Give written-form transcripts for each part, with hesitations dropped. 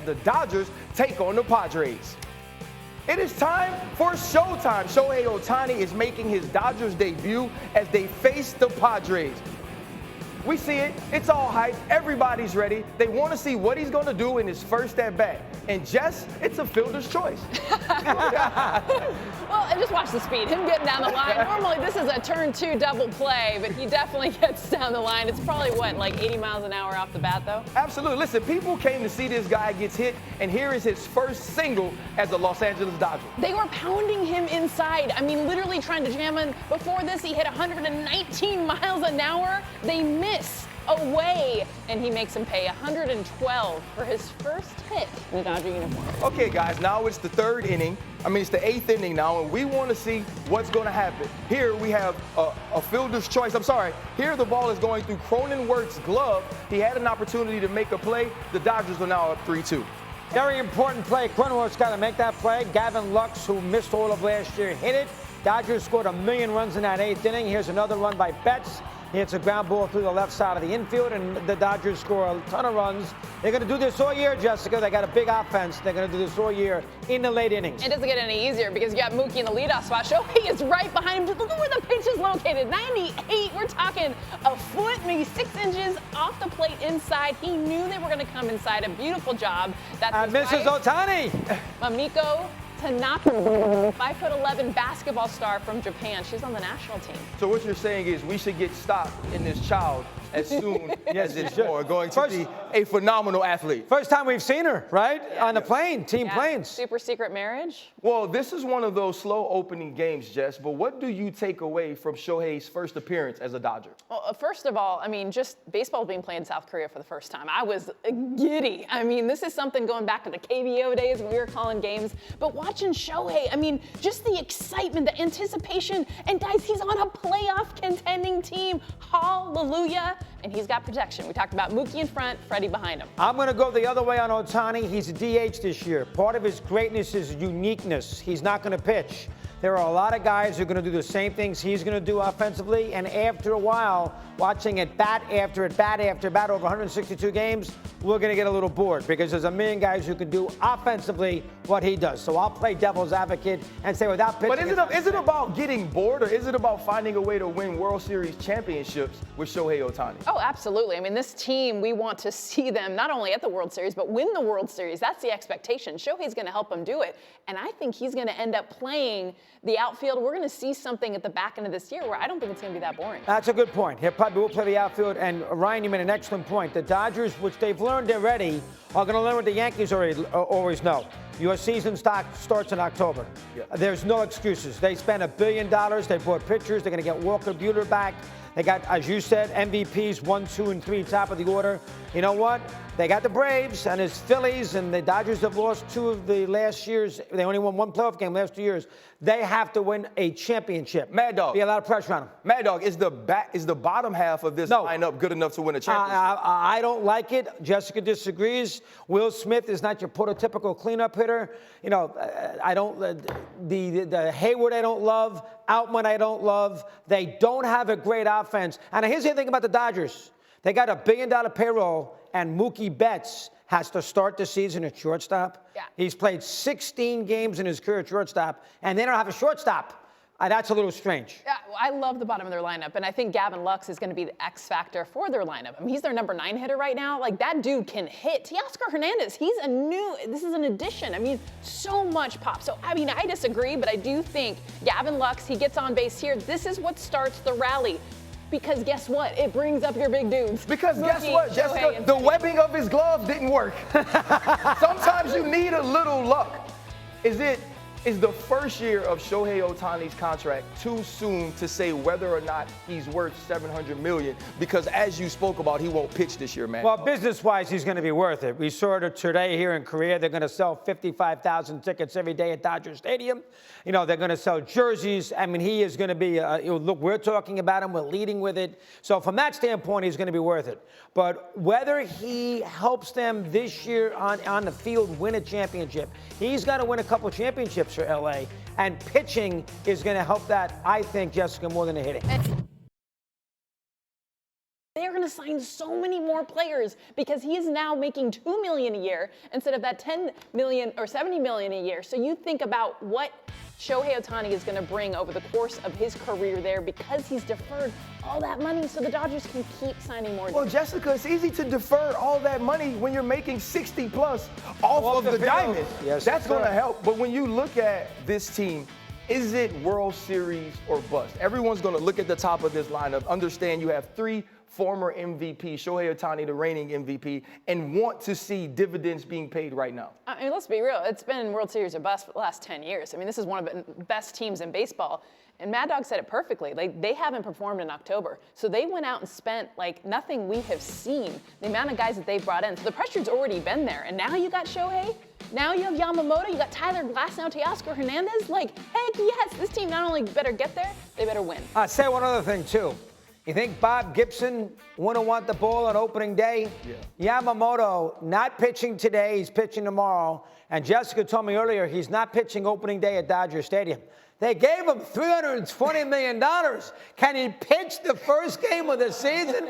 the Dodgers take on the Padres. It is time for showtime. Shohei Ohtani is making his Dodgers debut as they face the Padres. We see it. It's all hype. Everybody's ready. They want to see what he's going to do in his first at-bat. And Jess, it's a fielder's choice. Well, and just watch the speed. Him getting down the line. Normally, this is a turn 2 double play, but he definitely gets down the line. It's probably, what, like 80 miles an hour off the bat, though? Absolutely. Listen, people came to see this guy gets hit, and here is his first single as a Los Angeles Dodger. They were pounding him inside. I mean, literally trying to jam him. Before this, he hit 119 miles an hour. They miss away, and he makes him pay 112 for his first hit in the Dodger uniform. Okay, guys, now it's the third inning. It's the 8th inning now, and we want to see what's going to happen. Here we have a fielder's choice. Here the ball is going through Cronenworth's glove. He had an opportunity to make a play. The Dodgers are now up 3-2. Very important play. Cronenworth's got to make that play. Gavin Lux, who missed all of last year, hit it. Dodgers scored 1,000,000 runs in that 8th inning. Here's another run by Betts. He hits a ground ball through the left side of the infield, and the Dodgers score a ton of runs. They're going to do this all year, Jessica. They got a big offense. They're going to do this all year in the late innings. It doesn't get any easier because you got Mookie in the leadoff spot. Shohei is right behind him. Just look at where the pitch is located. 98. We're talking a foot, maybe 6 inches off the plate inside. He knew they were going to come inside. A beautiful job. That's Mrs. Ohtani. Mamiko Tanaka, 5'11" basketball star from Japan. She's on the national team. So what you're saying is we should get stock in this child as soon as it's going to be a phenomenal athlete. First time we've seen her, right? On the plane, team planes. Super secret marriage. Well, this is one of those slow opening games, Jess, but what do you take away from Shohei's first appearance as a Dodger? Well, first of all, just baseball being played in South Korea for the first time. I was giddy. This is something going back to the KBO days when we were calling games. But watching Shohei, just the excitement, the anticipation, and guys, he's on a playoff contending team. Hallelujah. And he's got protection. We talked about Mookie in front, Freddie behind him. I'm going to go the other way on Ohtani. He's a DH this year. Part of his greatness is uniqueness. He's not going to pitch. There are a lot of guys who are going to do the same things he's going to do offensively, and after a while, watching at bat after at bat after bat over 162 games, we're going to get a little bored because there's 1,000,000 guys who can do offensively what he does. So I'll play devil's advocate and say without pitching. But is it about getting bored, or is it about finding a way to win World Series championships with Shohei Ohtani? Oh, absolutely. This team, we want to see them not only at the World Series, but win the World Series. That's the expectation. Shohei's going to help them do it. And I think he's going to end up playing the outfield. We're going to see something at the back end of this year where I don't think it's going to be that boring. That's a good point. He probably will play the outfield. And Ryan, you made an excellent point. The Dodgers, which they've learned already, are going to learn what the Yankees always know. Your season starts in October. Yeah. There's no excuses. They spent $1 billion. They bought pitchers. They're going to get Walker Buehler back. They got, as you said, MVPs 1, 2, and 3, top of the order. You know what? They got the Braves and his Phillies, and the Dodgers have lost 2 of the last years. They only won 1 playoff game last 2 years. They have to win a championship. Mad Dog. Be a lot of pressure on them. Mad Dog, is the bottom half of this lineup good enough to win a championship? I don't like it. Jessica disagrees. Will Smith is not your prototypical cleanup hitter. I don't. The Hayward I don't love. Outman I don't love. They don't have a great offense. And here's the thing about the Dodgers. They got $1 billion payroll, and Mookie Betts has to start the season at shortstop. Yeah. He's played 16 games in his career at shortstop, and they don't have a shortstop. That's a little strange. Yeah, well, I love the bottom of their lineup, and I think Gavin Lux is going to be the X factor for their lineup. He's their number 9 hitter right now. That dude can hit. Teoscar Hernandez, this is an addition. So much pop. So, I disagree, but I do think Gavin Lux, he gets on base here. This is what starts the rally. Because guess what? It brings up your big dudes. Because guess what, Jessica? The webbing of his glove didn't work. Sometimes you need a little luck. Is the first year of Shohei Ohtani's contract too soon to say whether or not he's worth $700 million? Because as you spoke about, he won't pitch this year, man. Well, business-wise, he's going to be worth it. We saw it today here in Korea. They're going to sell 55,000 tickets every day at Dodger Stadium. They're going to sell jerseys. He is going to be, look, we're talking about him. We're leading with it. So from that standpoint, he's going to be worth it. But whether he helps them this year on the field win a championship, he's got to win a couple championships for LA, and pitching is going to help that, I think, Jessica, more than the hitting. They're going to sign so many more players because he is now making $2 million a year instead of that $10 million or $70 million a year. So you think about what Shohei Ohtani is going to bring over the course of his career there because he's deferred all that money so the Dodgers can keep signing more. Well, Jessica, it's easy to defer all that money when you're making 60 plus off of the diamond. Yes, that's going to help. But when you look at this team, is it World Series or bust? Everyone's going to look at the top of this lineup, understand you have 3 former MVPs, Shohei Ohtani, the reigning MVP, and want to see dividends being paid right now. I mean, let's be real. It's been World Series or bust for the last 10 years. I mean, this is one of the best teams in baseball. And Mad Dog said it perfectly. Like, they haven't performed in October. So they went out and spent like nothing we have seen, the amount of guys that they brought in. So the pressure's already been there. And now you got Shohei. Now you have Yamamoto. You got Tyler Glass, now Teoscar Hernandez. Like, heck yes, this team not only better get there, they better win. I'll say one other thing, too. You think Bob Gibson wouldn't want the ball on opening day? Yeah. Yamamoto not pitching today, he's pitching tomorrow. And Jessica told me earlier he's not pitching opening day at Dodger Stadium. They gave him $320 million. Can he pitch the first game of the season?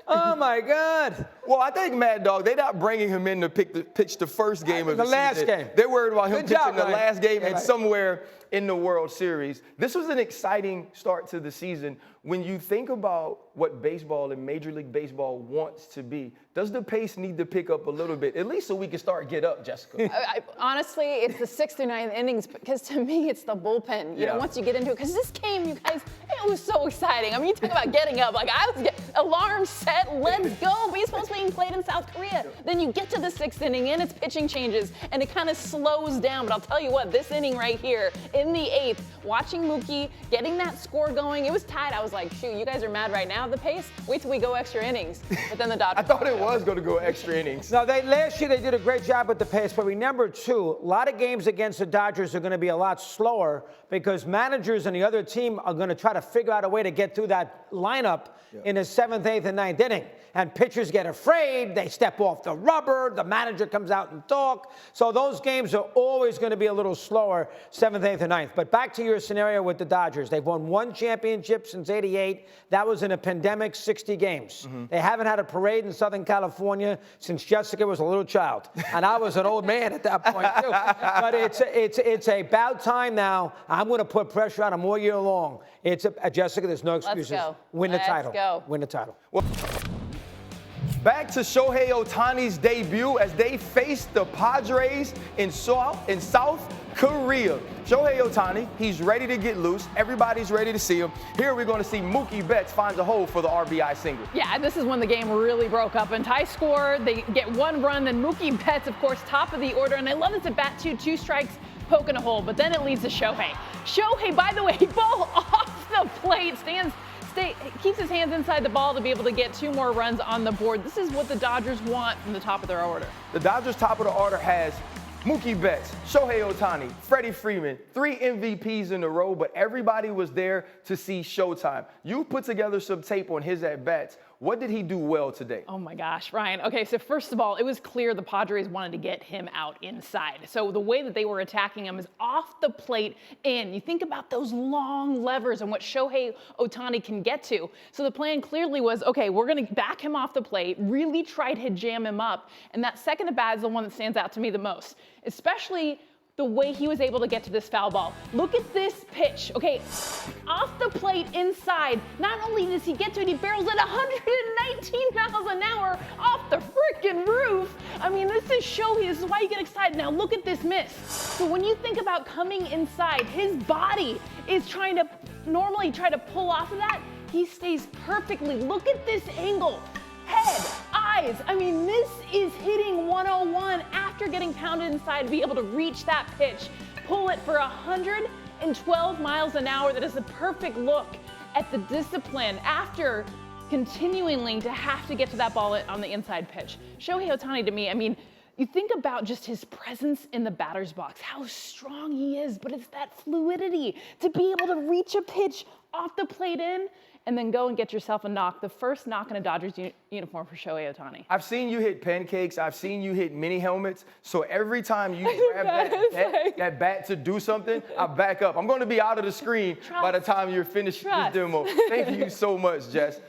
Oh, my God. Well, I think, Mad Dog, they're not bringing him in to pitch the first game of the season. The last game. They're worried about him Good pitching job, the Ryan. last game and Right. somewhere in the World Series. This was an exciting start to the season. When you think about what baseball and Major League Baseball wants to be, does the pace need to pick up a little bit, at least so we can start get up, Jessica? Honestly, it's the 6th through 9th innings because to me, it's the bullpen. You know, once you get into it, because this game, you guys, it was so exciting. I mean, you talk about getting up. Like, I was alarm set, let's go. Baseball's being played in South Korea. Then you get to the 6th inning and it's pitching changes and it kind of slows down. But I'll tell you what, this inning right here in the 8th, watching Mookie getting that score going, it was tied. I was like, shoot, you guys are mad right now at the pace. Wait till we go extra innings. But then the Dodgers. I thought it was going to go extra innings. No, last year they did a great job with the pace, but remember, too, a lot of games against the Dodgers are going to be a lot slower because managers and the other team are going to try to figure out a way to get through that lineup in the 7th, 8th, and 9th inning. And pitchers get afraid. They step off the rubber. The manager comes out and talk. So those games are always going to be a little slower, 7th, 8th, and 9th. But back to your scenario with the Dodgers. They've won 1 championship since '88. That was in a pandemic, 60 games. They haven't had a parade in Southern California since Jessica was a little child. And I was an old man at that point, too. But it's about time now. I'm going to put pressure on them all year long. Jessica, there's no excuses. Let's go. Win the title. Let's go. Win the title. Well, back to Shohei Ohtani's debut as they face the Padres in South Korea. Shohei Ohtani, he's ready to get loose. Everybody's ready to see him. Here we're going to see Mookie Betts finds a hole for the RBI single. Yeah, this is when the game really broke up. And tie score, they get 1 run. Then Mookie Betts, of course, top of the order. And I love this at bat, too. 2 strikes, poking a hole. But then it leads to Shohei. Shohei, by the way, ball off the plate, keeps his hands inside the ball to be able to get 2 more runs on the board. This is what the Dodgers want from the top of their order. The Dodgers' top of the order has Mookie Betts, Shohei Ohtani, Freddie Freeman, 3 MVPs in a row, but everybody was there to see Showtime. You put together some tape on his at-bats. What did he do well today? Oh my gosh, Ryan. Okay, so first of all, it was clear the Padres wanted to get him out inside. So the way that they were attacking him is off the plate in. You think about those long levers and what Shohei Ohtani can get to. So the plan clearly was, okay, we're going to back him off the plate, really try to jam him up. And that second at bat is the one that stands out to me the most, especially the way he was able to get to this foul ball. Look at this pitch, okay? Off the plate inside, not only does he get to it, he barrels at 119 miles an hour off the freaking roof. I mean, this is why you get excited. Now look at this miss. So when you think about coming inside, his body is normally try to pull off of that. He stays perfectly. Look at this angle. Head, eyes. I mean, this is hitting 101 after getting pounded inside to be able to reach that pitch, pull it for 112 miles an hour. That is the perfect look at the discipline after continually to have to get to that ball on the inside pitch. Shohei Ohtani, to me, I mean, you think about just his presence in the batter's box, how strong he is, but it's that fluidity to be able to reach a pitch off the plate in and then go and get yourself a knock, the first knock in a Dodgers uniform for Shohei Ohtani. I've seen you hit pancakes. I've seen you hit mini helmets. So every time you grab that bat to do something, I back up. I'm going to be out of the screen by the time you're finished this demo. Thank you so much, Jess.